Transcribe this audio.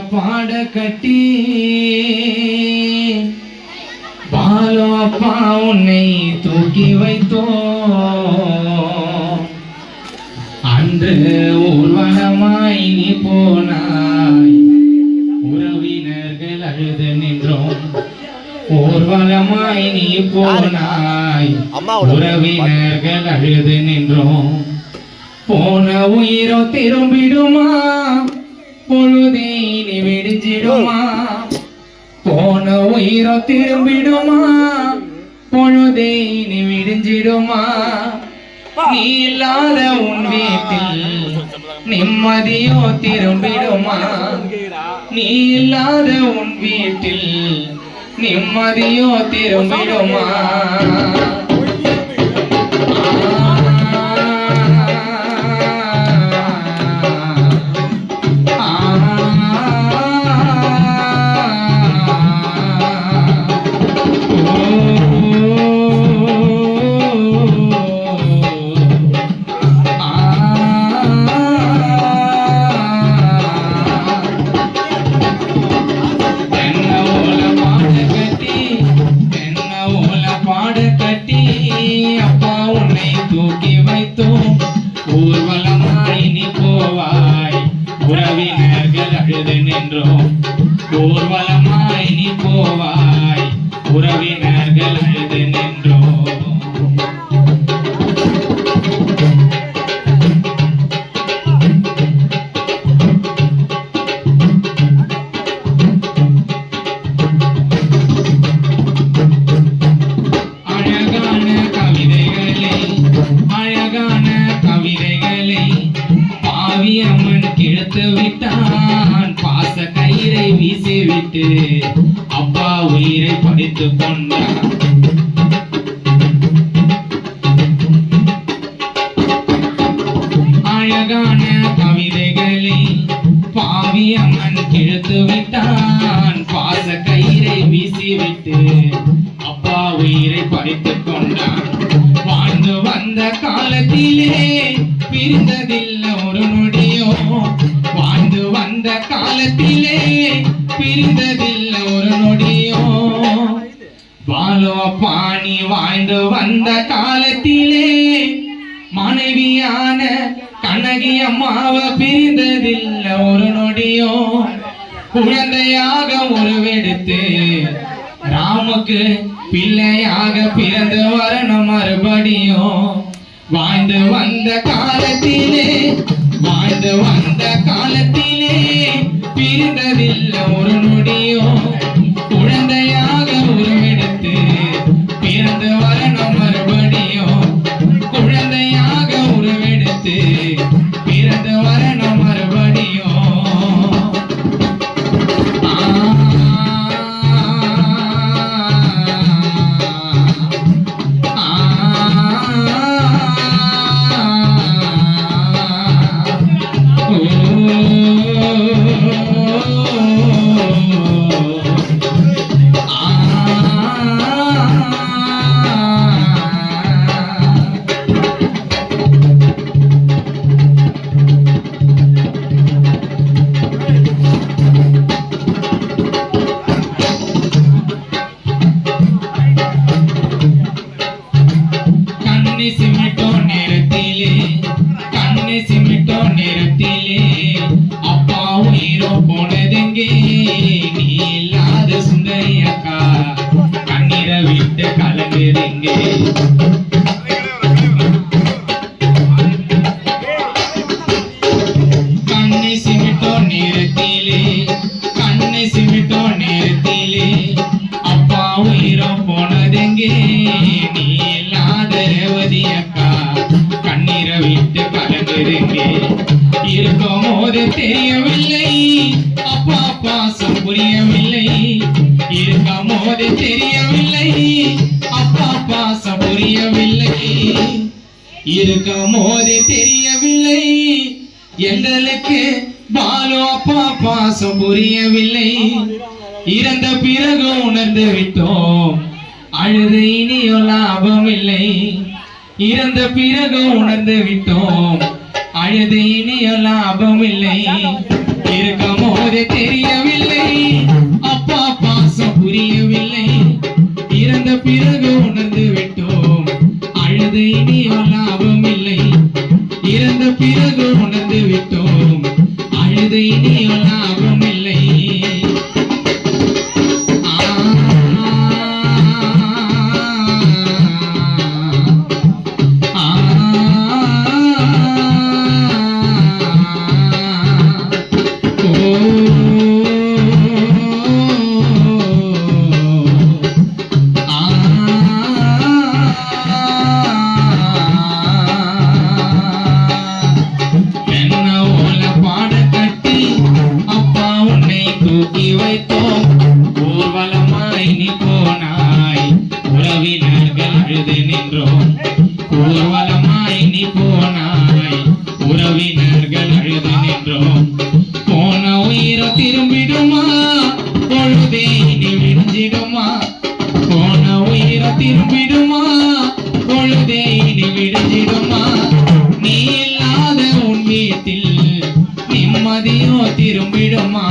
பாட கட்டி பாலோ அப்பா உன்னை தூக்கி வைத்தோ அன்று ஊர்வலமாய் நீ போனாய் உறவினர்கள் அழுது நின்றோம் ஊர்வலமாய் நீ போனாய் உறவினர்கள் அழுது நின்றோம் போன உயிரோ திரும்பிடுமா பொழுதே நீ விடிஞ்சிடுமா போன உயிரோ திரும்பிடுமா பொழுதே நீ விடிஞ்சிடுமா நீ இல்லாத உன் வீட்டில் நிம்மதியோ திரும்பிடுமா நீ இல்லாத உன் வீட்டில் நிம்மதியோ திரும்பிடுமா தூக்கி வைத்தோம் ஊர்வலமாய் நீ போவாய் உறவினர்கள் அழுது நின்றோம் ஊர்வலமாய் நீ போவாய் உறவினர்கள் அழுது நின்றோம் அம்மன் கிழத்து விட்டான் பாச கயிறை வீசிவிட்டு அப்பா உயிரை பறித்து கொண்டான் அழகான கவிதைகளை பாவி அம்மன் கிழத்து விட்டான் பாச கயிறை வீசிவிட்டு அப்பா உயிரை பறித்து கொண்டான் வாழ்ந்து வந்த காலத்திலே பிரிந்ததில்லை ஒரு நொடியோ வாழ்ந்து வந்த காலத்திலே பிரிந்ததில்லை ஒரு நொடியோ பாலோ பாணி வாழ்ந்து வந்த காலத்திலே மனைவியான கண்ணகி அம்மாவை பிரிந்ததில்லை ஒரு நொடியோ குழந்தையாக உருவெடுத்து ராமுக்கு பிள்ளையாக பிறந்து வரணும் மறுபடியும் வாழ்ந்து வந்த காலத்திலே பிரிந்ததில்லை ஒரு நொடியோ குழந்தையாக உருவெடுத்து பிறந்து வரணும் மறுபடியும் குழந்தையாக உருவெடுத்து பிறந்து வரணும் மறுபடியும் கண்ணை சிமிட்டோ நேரத்திலே அப்பா உயிரோ போனதெங்கே நீ இல்லாத சுந்தரி அக்கா கண்ணீரை விட்டு கலங்குறீங்க கண்ணை சிமிட்டோ நேரத்திலே அப்பா உயிரோ போனதெங்கே நீ இல்லாத ரேவதி அக்கா கண்ணீரை விட்டு கலங்குறீங்க இருக்கும் போது தெரியவில்லை அப்பா பாசம் புரியவில்லை இருக்கும் போது தெரியவில்லை அப்பா பாசம் புரியவில்லை இருக்கும் போது தெரியவில்லை எங்களுக்கு பாலு அப்பா பாசம் புரியவில்லை இறந்த பிறகு உணர்ந்து விட்டோம் அழுது இனியோ லாபம் இல்லை இறந்த பிறகு உணர்ந்து விட்டோம் அழுது இனிய லாபம் இல்லை இருக்கும் போது தெரிய பிறகு உணர்ந்து விட்டோம் அழுது இனியும் லாபம் இல்லை. இறந்த பிறகு உணர்ந்து விட்டோம் அழுது இனியும் லாபம் இல்லை. தூக்கி வைத்தோம் ஊர்வலமாய் நீ போனாய் உறவினர்கள் அழுது நின்றோம். ஊர்வலமாய் நீ போனாய் உறவினர்கள் அழுது நின்றோம். போன உயிரை திரும்பிடுமா பொழுதே நீ விடிஞ்சிடுமா? போன உயிரை திரும்பிடுமா பொழுதே நீ விடிஞ்சிடுமா? நீ இல்லாத உன் வீட்டில் நிம்மதியோ திரும்பிடுமா?